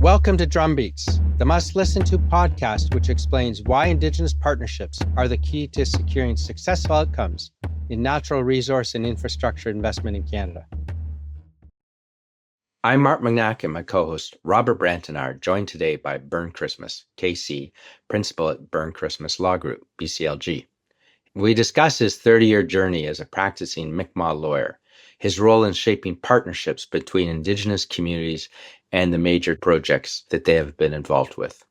Welcome to Drumbeats, the must-listen-to podcast which explains why Indigenous partnerships are the key to securing successful outcomes in natural resource and infrastructure investment in Canada. I'm Mark Magnacca, and my co-host Robert Brant and I are joined today by Bernd Christmas, KC, Principal at Bernd Christmas Law Group, BCLG. We discuss his 30-year journey as a practicing Mi'kmaq lawyer, his role in shaping partnerships between Indigenous communities and the major projects that they have been involved with.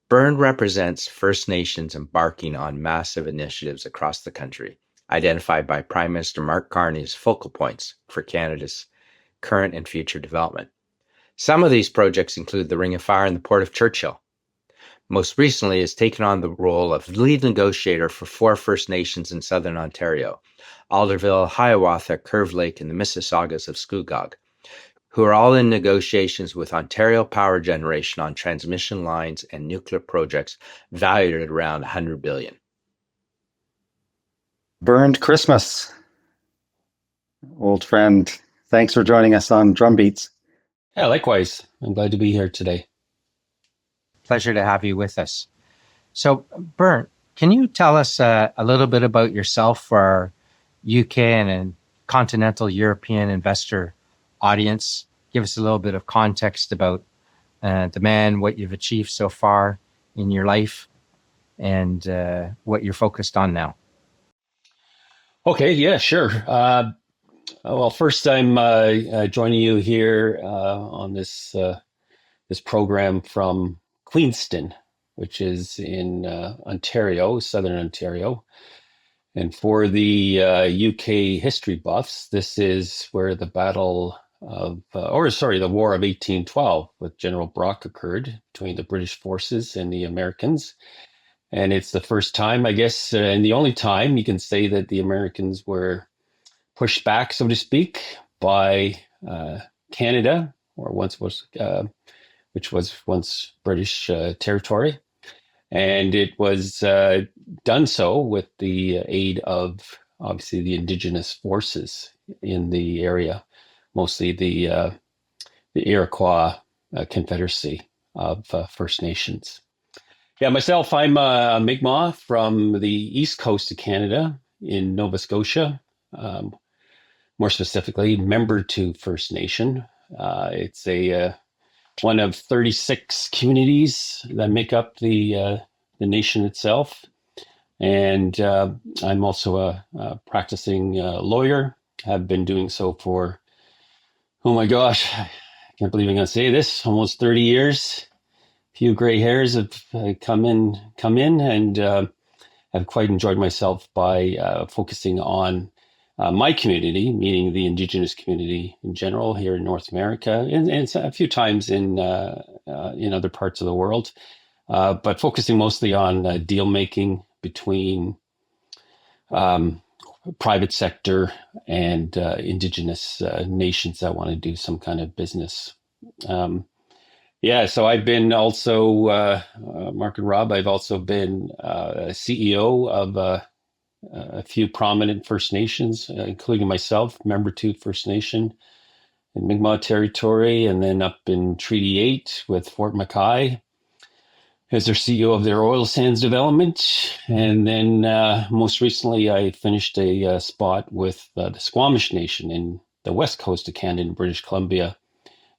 Bernd represents First Nations embarking on massive initiatives across the country, identified by Prime Minister Mark Carney as focal points for Canada's current and future development. Some of these projects include the Ring of Fire and the Port of Churchill. Most recently, has taken on the role of lead negotiator for 4 First Nations in southern Ontario, Alderville, Hiawatha, Curve Lake, and the Mississaugas of Scugog, who are all in negotiations with Ontario Power Generation on transmission lines and nuclear projects valued at around $100 billion. Bernd Christmas, old friend, thanks for joining us on Drumbeats. Yeah, likewise. I'm glad to be here today. Pleasure to have you with us. So, Bernd, can you tell us a little bit about yourself for our UK and continental European investor audience? Give us a little bit of context about the man, what you've achieved so far in your life, and what you're focused on now. Okay, yeah, sure. Well, first I'm joining you here on this program from Queenston, which is in Ontario, southern Ontario. And for the UK history buffs, this is where the War of 1812 with General Brock occurred between the British forces and the Americans. And it's the first time, I guess, and the only time you can say that the Americans were pushed back, so to speak, by Canada, which was once British territory. And it was done so with the aid of, obviously, the Indigenous forces in the area, mostly the Iroquois Confederacy of First Nations. Yeah, myself, I'm a Mi'kmaq from the east coast of Canada in Nova Scotia, more specifically, Membertou First Nation. It's one of 36 communities that make up the nation itself. And I'm also a practicing lawyer. Have been doing so for, oh my gosh, I can't believe I'm going to say this, almost 30 years. A few gray hairs have come in, and I've quite enjoyed myself by focusing on my community, meaning the Indigenous community in general here in North America, and a few times in other parts of the world, but focusing mostly on deal making between private sector and Indigenous nations that want to do some kind of business. So I've been also, Mark and Rob, I've also been CEO of a few prominent First Nations, including myself, Membertou First Nation in Mi'kmaq territory, and then up in Treaty 8 with Fort McKay as their CEO of their oil sands development. And then most recently, I finished a spot with the Squamish Nation in the west coast of Canada in British Columbia,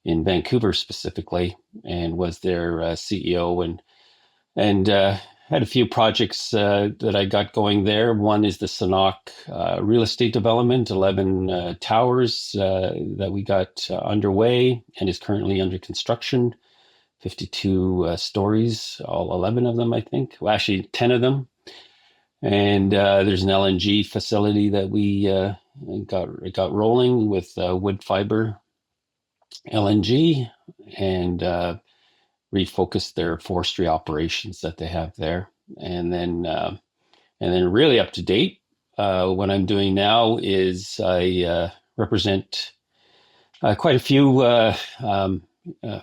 in Vancouver specifically, and was their CEO and had a few projects that I got going there. One is the Sanok real estate development, 11 towers that we got underway and is currently under construction, 52 stories, all 11 of them, I think. Well, actually, 10 of them. And there's an LNG facility that we got rolling with wood fiber LNG, and refocused their forestry operations that they have there. And then really up to date, what I'm doing now is I represent quite a few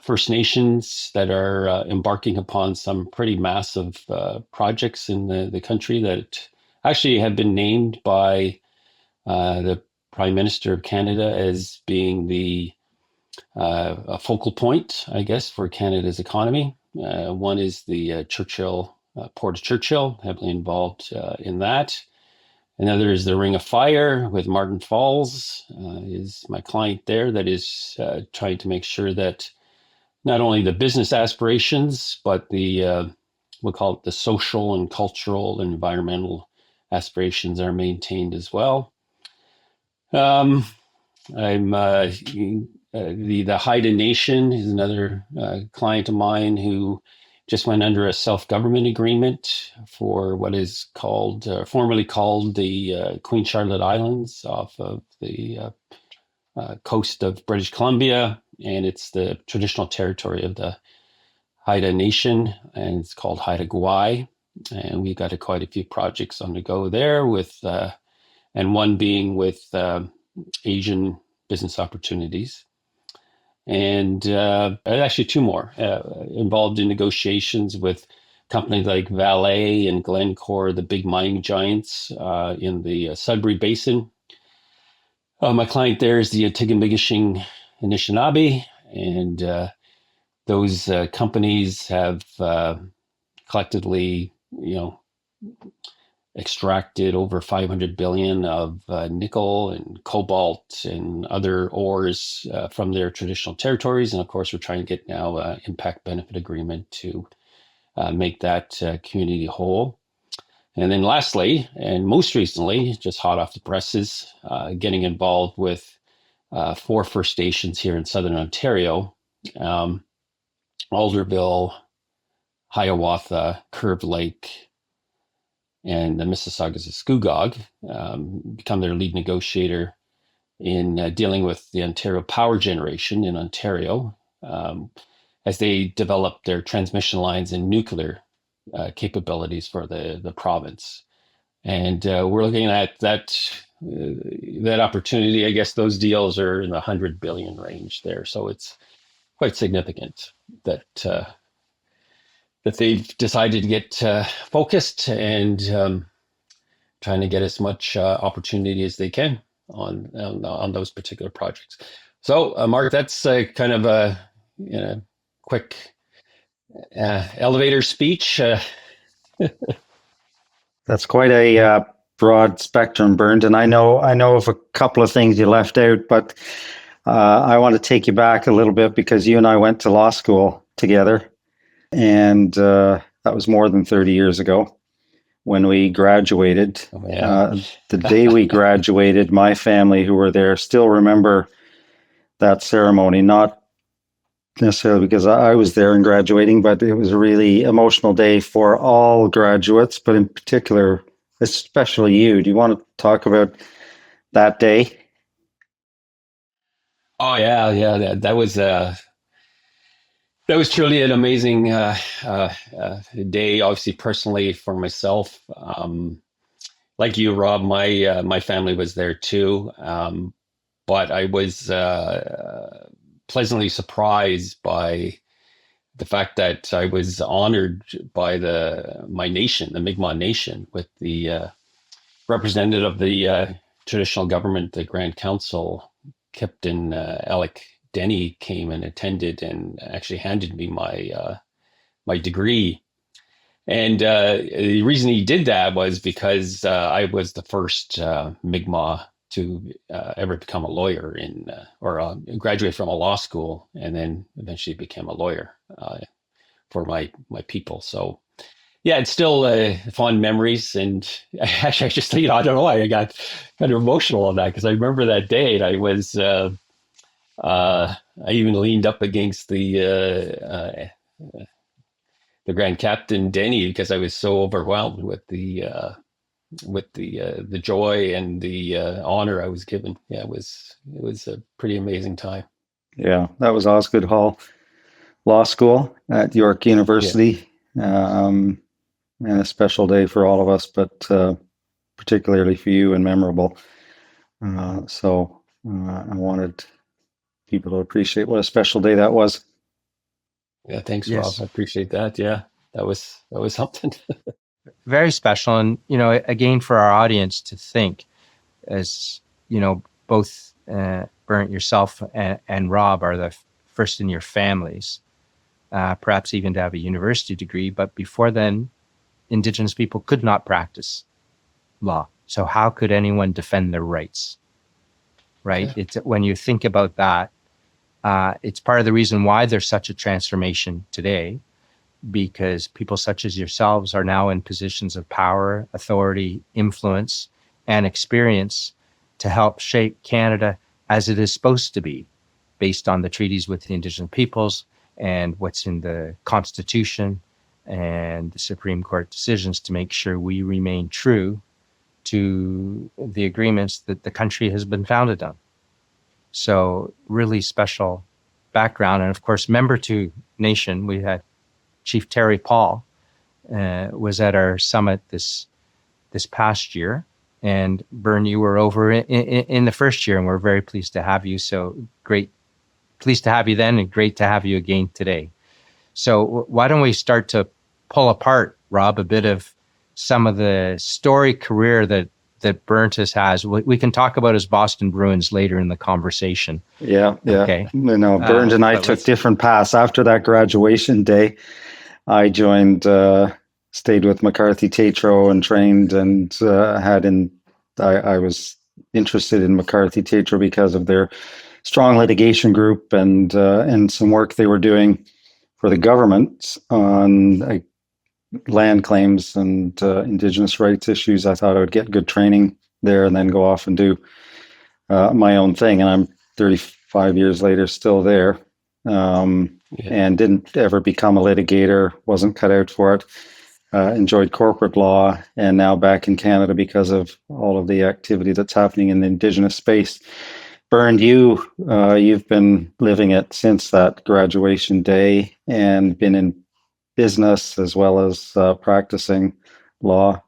First Nations that are embarking upon some pretty massive projects in the country that actually have been named by the Prime Minister of Canada as being the a focal point, I guess, for Canada's economy. One is the Port of Churchill, heavily involved in that. Another is the Ring of Fire with Martin Falls, is my client there that is trying to make sure that not only the business aspirations, but we'll call it the social and cultural and environmental aspirations are maintained as well. I'm the Haida Nation is another client of mine who just went under a self-government agreement for what is called, formerly called the Queen Charlotte Islands off of the coast of British Columbia, and it's the traditional territory of the Haida Nation, and it's called Haida Gwaii, and we've got quite a few projects on the go there with, and one being with Asian business opportunities. And actually two more involved in negotiations with companies like Vale and Glencore, the big mining giants in the Sudbury Basin. My client there is the Atikameksheng Anishinaabe, and those companies have collectively, extracted over 500 billion of nickel and cobalt and other ores from their traditional territories. And of course, we're trying to get now an impact benefit agreement to make that community whole. And then lastly, and most recently, just hot off the presses, getting involved with 4 First Nations here in Southern Ontario, Alderville, Hiawatha, Curve Lake, and the Mississaugas of Scugog, become their lead negotiator in dealing with the Ontario power generation in Ontario as they develop their transmission lines and nuclear capabilities for the province. And we're looking at that opportunity. I guess those deals are in the 100 billion range there. So it's quite significant that they've decided to get focused and trying to get as much opportunity as they can on those particular projects. So, Mark, that's kind of a quick elevator speech. That's quite a broad spectrum, Bernd. And I know of a couple of things you left out, but I want to take you back a little bit because you and I went to law school together. And that was more than 30 years ago when we graduated. Oh, yeah. The day we graduated, my family who were there still remember that ceremony, not necessarily because I was there in graduating, but it was a really emotional day for all graduates, but in particular, especially you. Do you want to talk about that day? Oh, yeah. That was truly an amazing day, obviously personally for myself. Like you, Rob, my family was there too. But I was pleasantly surprised by the fact that I was honored by my nation, the Mi'kmaq Nation, with the representative of the traditional government, the Grand Council, Captain Alec Denny, came and attended and actually handed me my degree. And the reason he did that was because I was the first Mi'kmaq to ever become a lawyer or graduate from a law school, and then eventually became a lawyer for my people. So yeah, it's still fond memories. And actually, I just, I don't know why I got kind of emotional on that, because I remember that day and I was, I even leaned up against the Grand Captain Denny because I was so overwhelmed with the joy and the honor I was given. Yeah, it was a pretty amazing time. Yeah, that was Osgood Hall Law School at York University. Yeah. And a special day for all of us, but particularly for you and memorable. So I wanted people to appreciate what a special day that was. Yeah, thanks, Yes. Rob. I appreciate that. Yeah, that was something. Very special. And, again, for our audience to think, as, both Bernd, yourself and Rob are the first in your families, perhaps even to have a university degree. But before then, Indigenous people could not practice law. So how could anyone defend their rights? Right? Yeah. It's when you think about that, it's part of the reason why there's such a transformation today, because people such as yourselves are now in positions of power, authority, influence, and experience to help shape Canada as it is supposed to be, based on the treaties with the Indigenous peoples and what's in the Constitution and the Supreme Court decisions, to make sure we remain true to the agreements that the country has been founded on. So really special background. And of course, Membertou Nation, we had Chief Terry Paul was at our summit this past year. And Bernd, you were over in the first year, and we're very pleased to have you. So great, pleased to have you then, and great to have you again today. So why don't we start to pull apart, Rob, a bit of some of the story career that Bernd has. We can talk about his Boston Bruins later in the conversation. Yeah. Okay. Bernd and I took different paths. After that graduation day, I joined, stayed with McCarthy Tatro and trained, and I was interested in McCarthy Tatro because of their strong litigation group and some work they were doing for the government on land claims and Indigenous rights issues. I thought I would get good training there and then go off and do my own thing. And I'm 35 years later still there, and didn't ever become a litigator, wasn't cut out for it. Enjoyed corporate law, and now back in Canada because of all of the activity that's happening in the Indigenous space. Bernd, you've been living it since that graduation day and been in business as well as practicing law.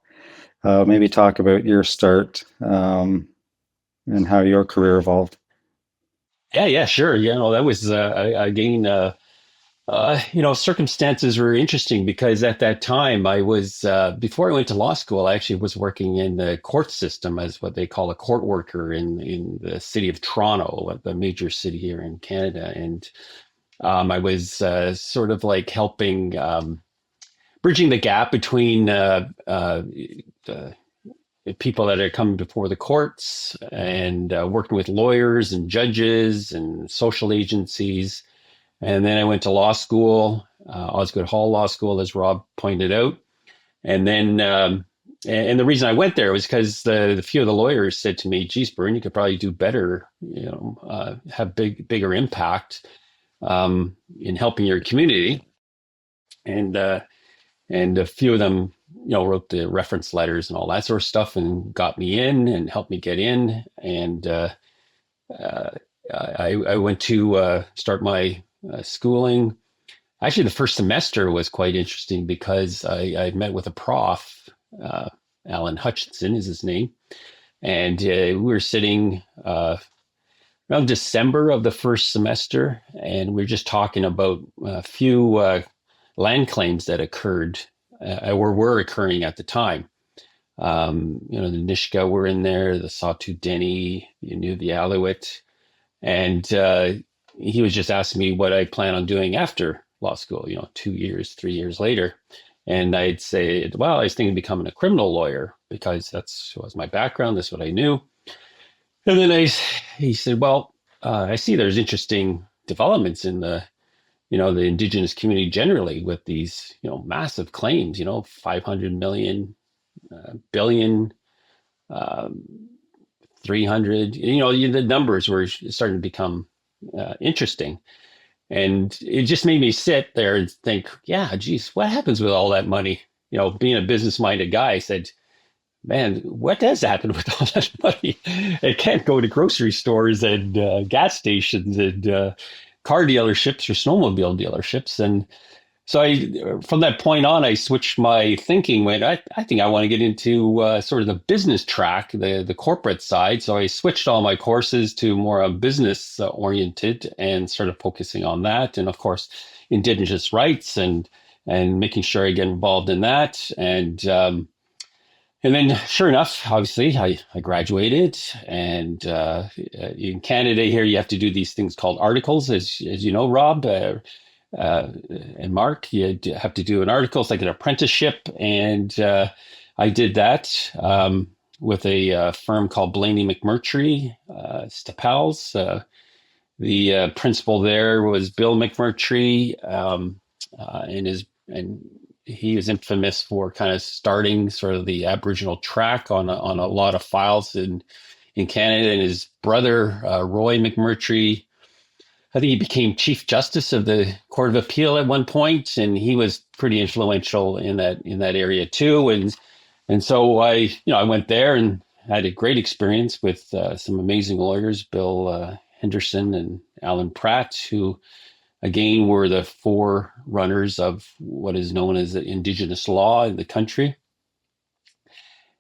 Maybe talk about your start and how your career evolved. Yeah, sure. That was again. Circumstances were interesting because at that time I was, before I went to law school, I actually was working in the court system as what they call a court worker in the city of Toronto, the major city here in Canada. And I was sort of like helping, bridging the gap between the people that are coming before the courts and working with lawyers and judges and social agencies. And then I went to law school, Osgoode Hall Law School, as Rob pointed out. And then, and the reason I went there was because the few of the lawyers said to me, "Geez, Bernd, you could probably do better, have bigger impact in helping your community." And a few of them, wrote the reference letters and all that sort of stuff and got me in and helped me get in. And I went to start my schooling. Actually, the first semester was quite interesting because I met with a prof, Alan Hutchinson is his name, and we were sitting around December of the first semester, and we were just talking about a few land claims that occurred or were occurring at the time. The Nisga'a were in there, the Sawtooth Dene, the Alouette, and he was just asking me what I plan on doing after law school, 2 years, 3 years later. And I'd say, well, I was thinking of becoming a criminal lawyer because that was my background. That's what I knew. And then he said, well, I see there's interesting developments in the Indigenous community generally with these, massive claims, 500 million, billion, 300, the numbers were starting to become interesting. And it just made me sit there and think, yeah, geez, what happens with all that money? Being a business-minded guy, I said, man, what does happen with all that money? It can't go to grocery stores and gas stations and car dealerships or snowmobile dealerships. And so from that point on, I switched my thinking. I think I want to get into sort of the business track, the corporate side. So I switched all my courses to more business oriented and started focusing on that. And of course, Indigenous rights and making sure I get involved in that. And And then, sure enough, obviously, I graduated, and in Canada here, you have to do these things called articles, as you know, Rob and Mark. Have to do an article. It's like an apprenticeship, and I did that with a firm called Blaney McMurtry, Staples. The principal there was Bill McMurtry, and he was infamous for kind of starting sort of the Aboriginal track on a lot of files in Canada. And his brother Roy McMurtry, I think he became Chief Justice of the Court of Appeal at one point, and he was pretty influential in that area too. And so I went there and had a great experience with some amazing lawyers, Bill Henderson and Alan Pratt, who again were the forerunners of what is known as the Indigenous law in the country.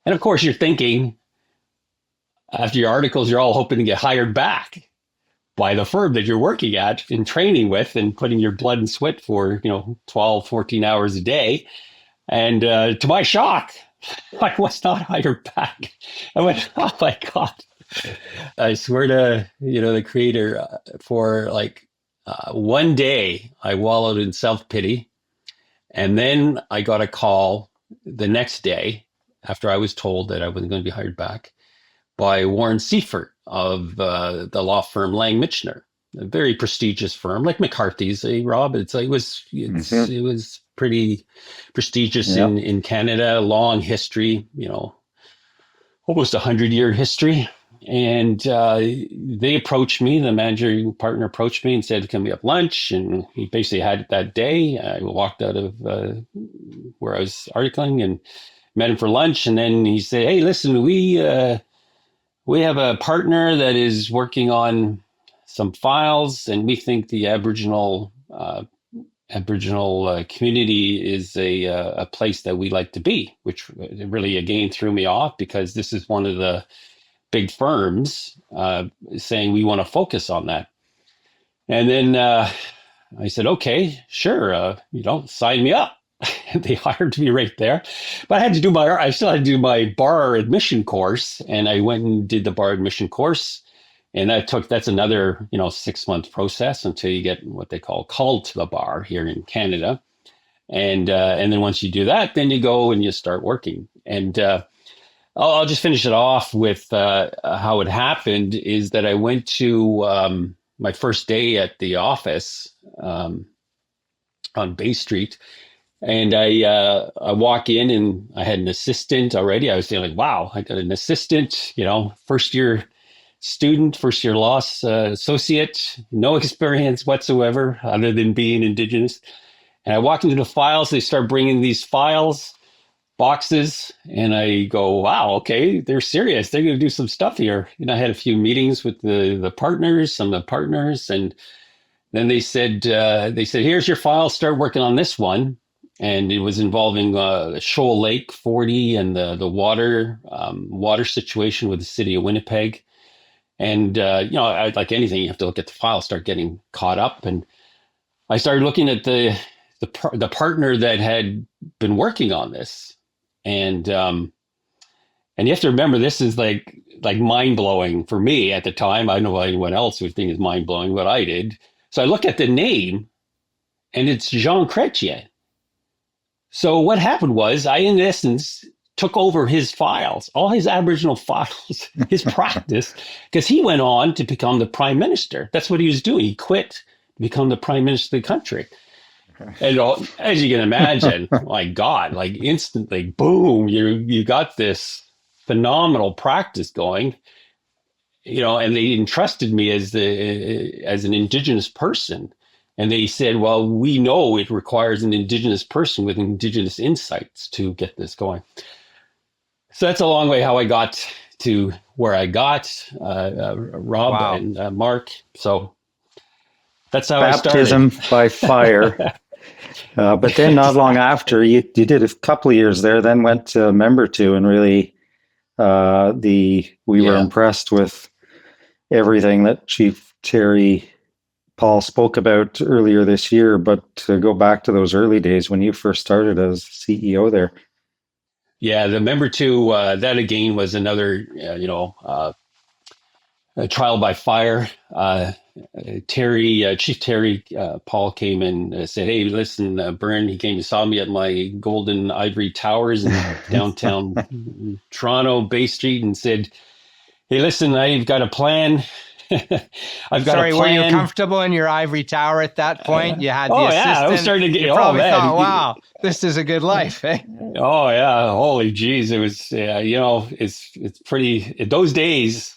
And of course, you're thinking after your articles, you're all hoping to get hired back by the firm that you're working at and training with and putting your blood and sweat for 12, 14 hours a day. And to my shock, I was not hired back. I went, oh my God. I swear to the creator, for like one day I wallowed in self-pity, and then I got a call the next day after I was told that I wasn't going to be hired back by Warren Seifert of the law firm Lang Mitchner, a very prestigious firm like McCarthy's. Rob, it was pretty prestigious in Canada, long history, almost 100-year history. And they approached me, the managing partner approached me and said, can we have lunch? And he basically had it that day. I walked out of where I was articling and met him for lunch. And then he said, hey, listen, we have a partner that is working on some files, and we think the Aboriginal community is a place that we like to be, which really again threw me off, because this is one of the big firms saying we want to focus on that. And then I said, okay, sure, sign me up. They hired me right there, but I still had to do my bar admission course, and I went and did the bar admission course, and that's another 6-month process until you get what they call called to the bar here in Canada, and then once you do that, then you go and you start working. And I'll just finish it off with how it happened. Is that I went to my first day at the office on Bay Street. And I walk in, and I had an assistant already. I was feeling like, wow, I got an assistant, first year student, first year law associate, no experience whatsoever other than being Indigenous. And I walk into the files. They start bringing these files, boxes, and I go, wow, okay, they're serious. They're going to do some stuff here. I had a few meetings with the partners, some of the partners, and then they said, here's your file. Start working on this one. And it was involving Shoal Lake 40 and the water situation with the city of Winnipeg. And, like anything, you have to look at the file, start getting caught up. And I started looking at the partner that had been working on this. And you have to remember, this is like mind blowing for me at the time. I don't know anyone else would think is mind blowing what I did. So I look at the name, and it's Jean Chrétien. So what happened was, I, in essence, took over his files, all his Aboriginal files, his practice, because he went on to become the prime minister. That's what he was doing. He quit to become the prime minister of the country. And as you can imagine, my God, like instantly, boom, you got this phenomenal practice going, and they entrusted me as an Indigenous person. And they said, well, we know it requires an Indigenous person with Indigenous insights to get this going. So that's a long way how I got to where I got, Rob. Wow. And Mark. So that's how Baptism I started. by fire. But then not long after, you did a couple of years there, then went to Membertou, and really we were impressed with everything that Chief Terry Paul spoke about earlier this year. But to go back to those early days when you first started as CEO there. Yeah, the Membertou, that again was another, a trial by fire. Chief Terry Paul came and said, "Hey, listen, Bernd." He came and saw me at my golden ivory towers in downtown Toronto, Bay Street, and said, "Hey, listen, I've got a plan. I've got a Sorry, were you plan." comfortable in your ivory tower at that point? You had the Oh assistant. yeah, I was starting to get. You Oh probably man, thought, "Wow, this is a good life." Eh? oh yeah, holy jeez, it was. It's pretty. Those days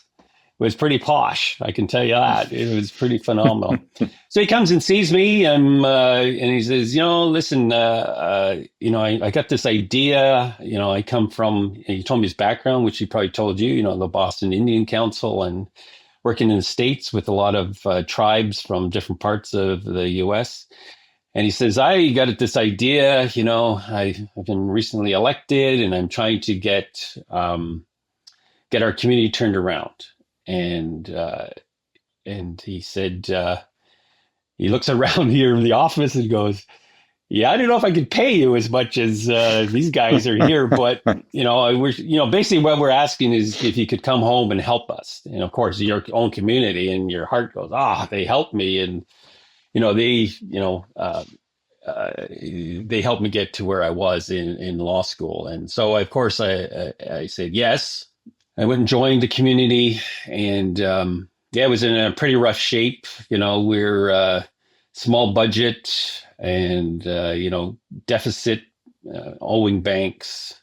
was pretty posh. I can tell you that. It was pretty phenomenal. So he comes and sees me, and he says, listen, I got this idea. I come from. And he told me his background, which he probably told you. The Boston Indian Council and working in the States with a lot of tribes from different parts of the U.S. And he says, I got this idea. I've been recently elected, and I'm trying to get our community turned around. And he said, he looks around here in the office and goes, "Yeah, I don't know if I could pay you as much as these guys are here, but we're basically what we're asking is if you could come home and help us." And of course, your own community, and your heart goes, they helped me, and they helped me get to where I was in law school. And so, of course, I said yes. I went and joined the community, and it was in a pretty rough shape. We're small budget and deficit, owing banks,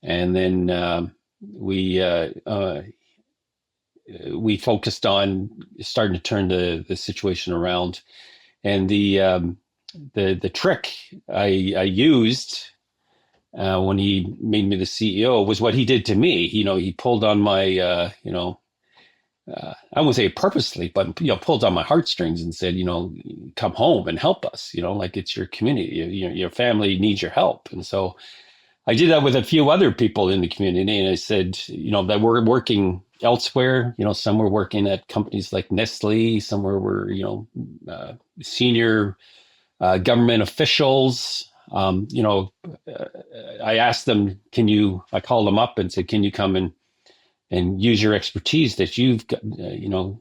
and then we focused on starting to turn the situation around. And the trick I used when he made me the CEO was what he did to me. He pulled on my, I won't say purposely, but pulled on my heartstrings and said, come home and help us. Like it's your community, your family needs your help. And so I did that with a few other people in the community, and I said, that we're working elsewhere. Some were working at companies like Nestle, some were senior government officials. I asked them, I called them up and said, can you come and use your expertise that you've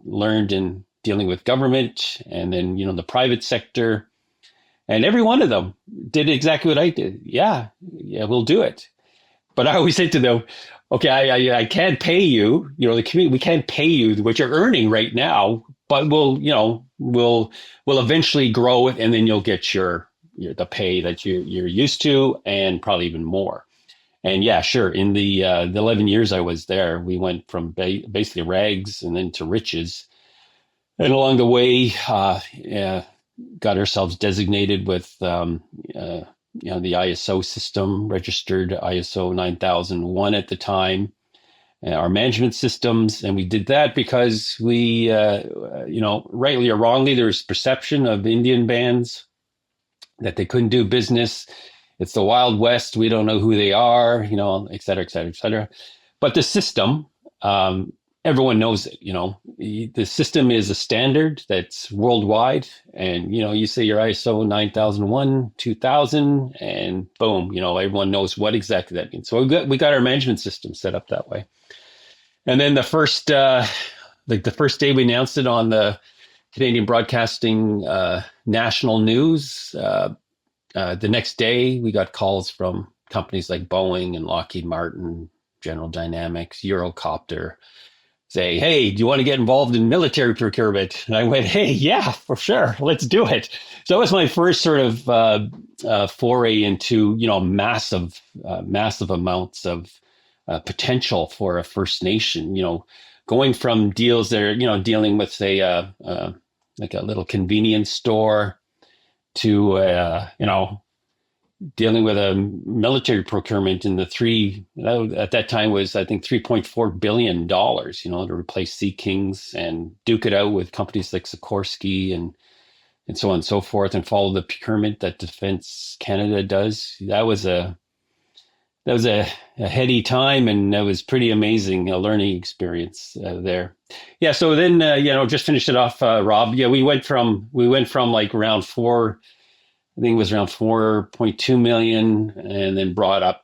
learned in dealing with government and then, the private sector. And every one of them did exactly what I did. Yeah, we'll do it. But I always say to them, okay, I can't pay you, the community, we can't pay you what you're earning right now, but we'll eventually grow it, and then you'll get the pay that you're used to, and probably even more. And yeah, sure. In the 11 years I was there, we went from basically rags and then to riches. And along the way, got ourselves designated with the ISO system, registered ISO 9001 at the time, our management systems. And we did that because we, rightly or wrongly, there was perception of Indian bands that they couldn't do business. It's the Wild West. We don't know who they are, et cetera, et cetera, et cetera. But the system, everyone knows it. The system is a standard that's worldwide. And, you say your ISO 9001, 2000, and boom, everyone knows what exactly that means. So we got our management system set up that way. And then the first day we announced it on the Canadian Broadcasting national news, the next day we got calls from companies like Boeing and Lockheed Martin, General Dynamics, Eurocopter, say, hey, do you want to get involved in military procurement? And I went, hey, yeah, for sure. Let's do it. So that was my first sort of foray into, massive amounts of potential for a First Nation, going from deals that are, dealing with, say, like a little convenience store to, dealing with a military procurement in at that time was, I think, $3.4 billion, to replace Sea Kings and duke it out with companies like Sikorsky and so on and so forth, and follow the procurement that Defense Canada does. That was a heady time, and that was pretty amazing, a learning experience there. Yeah. So then, just finish it off, Rob. Yeah, we went from like around I think it was around 4.2 million, and then brought up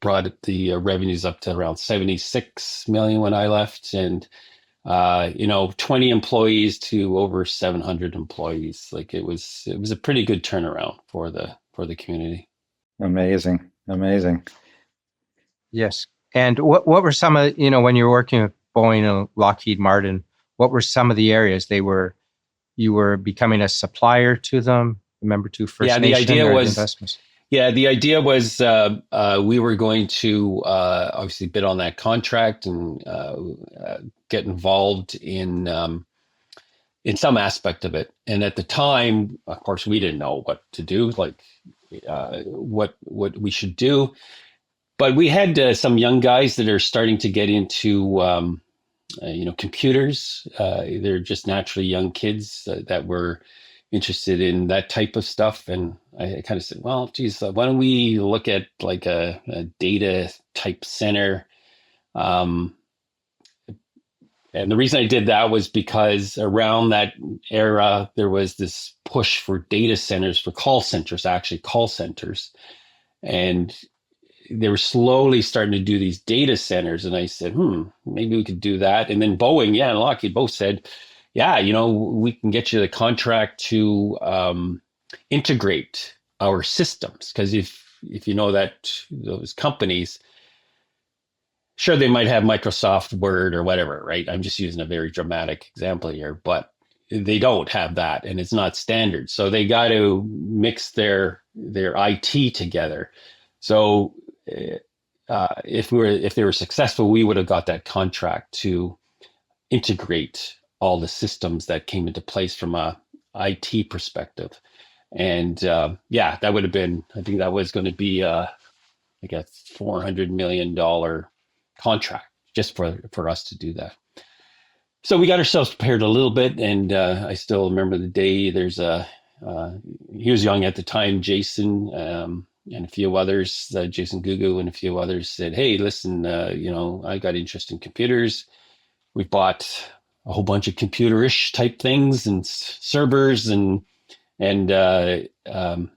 brought the revenues up to around 76 million when I left, and 20 employees to over 700 employees. Like it was a pretty good turnaround for the community. Amazing. Yes. And what were some of, when you were working with Boeing and Lockheed Martin, what were some of the areas you were becoming a supplier to them, Membertou First Nation, or the investments? Yeah, the idea was we were going to obviously bid on that contract and get involved in some aspect of it. And at the time, of course, we didn't know what to do, like what we should do. But we had some young guys that are starting to get into computers. They're just naturally young kids that were interested in that type of stuff. And I kind of said, well, geez, why don't we look at like a data type center? And the reason I did that was because around that era, there was this push for data centers, for call centers. And they were slowly starting to do these data centers. And I said, maybe we could do that. And then Boeing, and Lockheed both said, yeah, we can get you the contract to integrate our systems. Because if you know that those companies, sure, they might have Microsoft Word or whatever, right? I'm just using a very dramatic example here, but they don't have that, and it's not standard. So they got to mix their IT together. So if they were successful, we would have got that contract to integrate all the systems that came into place from a IT perspective. And that would have been, I think that was going to be like a $400 million contract just for us to do that. So we got ourselves prepared a little bit, and I still remember the day. He was young at the time, Jason, and a few others, Jason Gugu and a few others said, hey, listen, I got interest in computers. We bought a whole bunch of computer-ish type things and servers and starting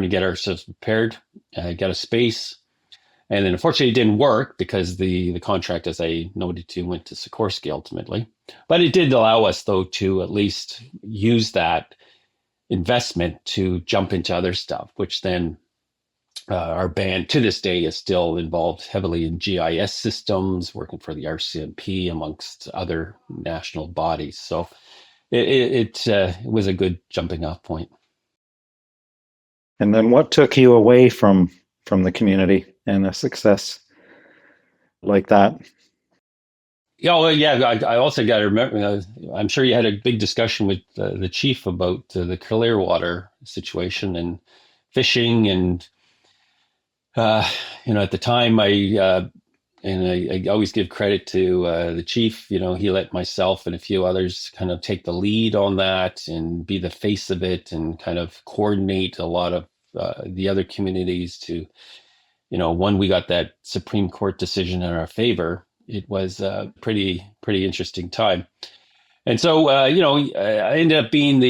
to get ourselves prepared, got a space. And then unfortunately it didn't work because the contract, as I noted to, went to Sikorsky ultimately. But it did allow us, though, to at least use that investment to jump into other stuff, which then our band to this day is still involved heavily in GIS systems, working for the RCMP amongst other national bodies. So it was a good jumping off point. And then what took you away from the community and a success like that? I also got to remember, I'm sure you had a big discussion with the chief about the Clearwater situation and fishing. And, at the time, I always give credit to the chief. He let myself and a few others kind of take the lead on that and be the face of it and kind of coordinate a lot of the other communities to, when we got that Supreme Court decision in our favor, it was a pretty interesting time. And so, I ended up being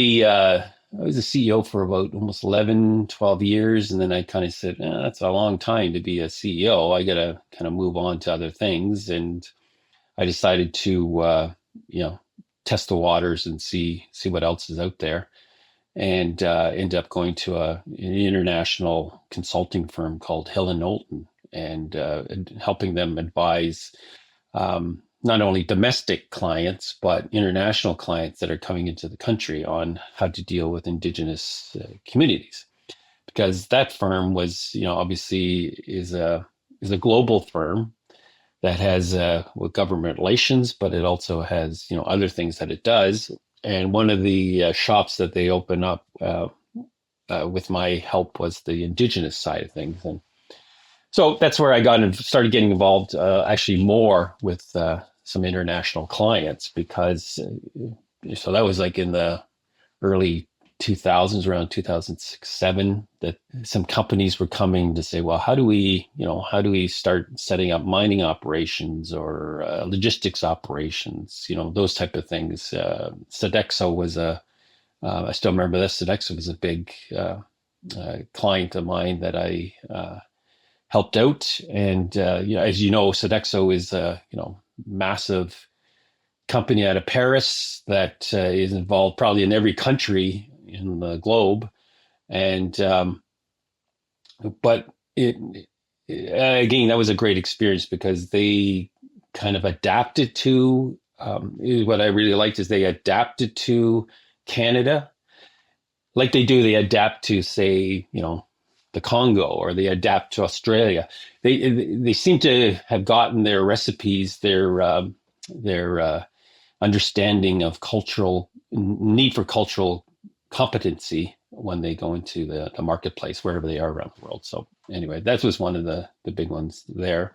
I was a CEO for about almost 11, 12 years. And then I kind of said, that's a long time to be a CEO. I got to kind of move on to other things. And I decided to, test the waters and see what else is out there. And ended up going to an international consulting firm called Hill & Knowlton and helping them advise not only domestic clients, but international clients that are coming into the country on how to deal with Indigenous communities. Because that firm was, obviously is a global firm that has government relations, but it also has, other things that it does. And one of the shops that they open up with my help was the Indigenous side of things. And so that's where I got and started getting involved actually more with some international clients because so that was like in the early 2000s, around 2006, 2007, that some companies were coming to say, well, how do we start setting up mining operations or logistics operations, those type of things. Sodexo was I still remember this, Sodexo was a big client of mine that I helped out. And as you know, Sodexo is a massive company out of Paris that is involved probably in every country in the globe. And but it again, that was a great experience because they kind of adapted to what I really liked is they adapted to Canada like they do. They adapt to, say, the Congo, or they adapt to Australia. They seem to have gotten their recipes, their understanding of need for cultural competency when they go into the marketplace wherever they are around the world. So anyway, that was one of the big ones there.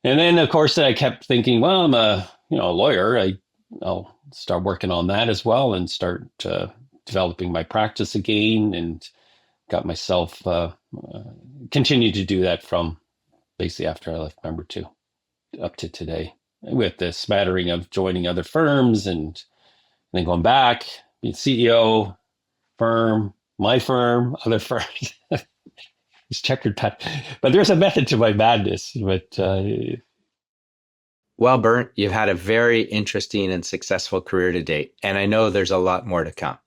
And then of course I kept thinking, well, I'm a lawyer. I'll start working on that as well and start developing my practice again, and got myself continued to do that from basically after I left Membertou up to today, with the smattering of joining other firms and then going back, being CEO, firm, my firm, other firms. It's checkered pattern. But there's a method to my madness. But well, Bernd, you've had a very interesting and successful career to date, and I know there's a lot more to come.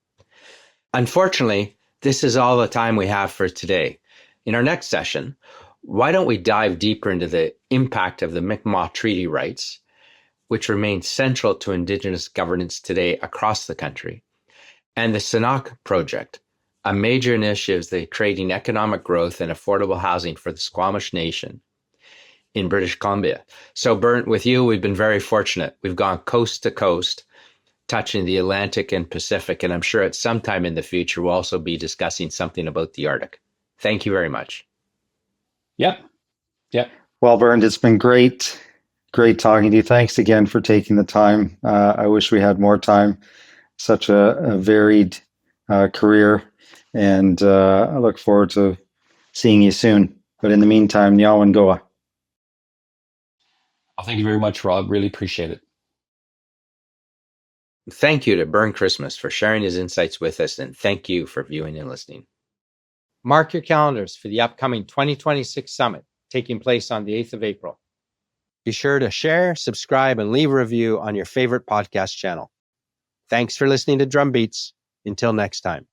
Unfortunately, this is all the time we have for today. In our next session, why don't we dive deeper into the impact of the Mi'kmaq Treaty Rights, which remain central to Indigenous governance today across the country, and the Sanok Project, a major initiative that creating economic growth and affordable housing for the Squamish Nation in British Columbia. So, Bernd, with you, we've been very fortunate. We've gone coast to coast, touching the Atlantic and Pacific, and I'm sure at some time in the future we'll also be discussing something about the Arctic. Thank you very much. Yep. Well, Bernd, it's been great talking to you. Thanks again for taking the time. I wish we had more time. Such a varied career, and I look forward to seeing you soon. But in the meantime, Nyawan Goa. Well, thank you very much, Rob. Really appreciate it. Thank you to Bernd Christmas for sharing his insights with us, and thank you for viewing and listening. Mark your calendars for the upcoming 2026 Summit, taking place on the 8th of April. Be sure to share, subscribe, and leave a review on your favorite podcast channel. Thanks for listening to Drumbeats. Until next time.